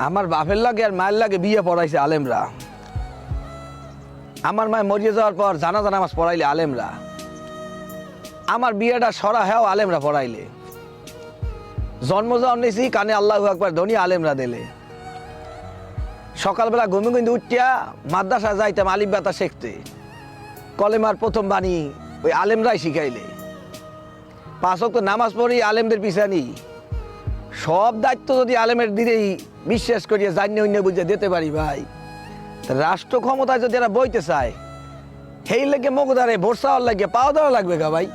আমার বাপের লাগে আর মায়ের লাগে বিয়ে পড়াইছে আলেমরা। আমার মায় মরিয়ে যাওয়ার পর জানাজা নামাজ পড়াইলে আলেমরা। আমার বিয়েটা সরা হ্যাঁ আলেমরা পড়াইলে। জন্ম যখন নিয়েছি কানে আল্লাহু আকবার ধ্বনি আলেমরা দিলে। সকালবেলা ঘুমে কিন্তু উঠিয়া মাদ্রাসা যাইতাম আলিফ বাতা শিখতে। কলেমার প্রথম বাণী ওই আলেমরাই শিখাইলে। 5 ওয়াক্ত নামাজ পড়ি আলেমদের পিছানি। সব দায়িত্ব যদি আলেমের দিলেই বিশ্বাস করিয়া জান্য অন্য বুঝে দিতে পারি ভাই, রাষ্ট্র ক্ষমতায় যদি এরা বইতে চায় সেই লেগে মগদারে ভোট চাওয়ার লাগে পাওয়া দেওয়া লাগবে গা ভাই।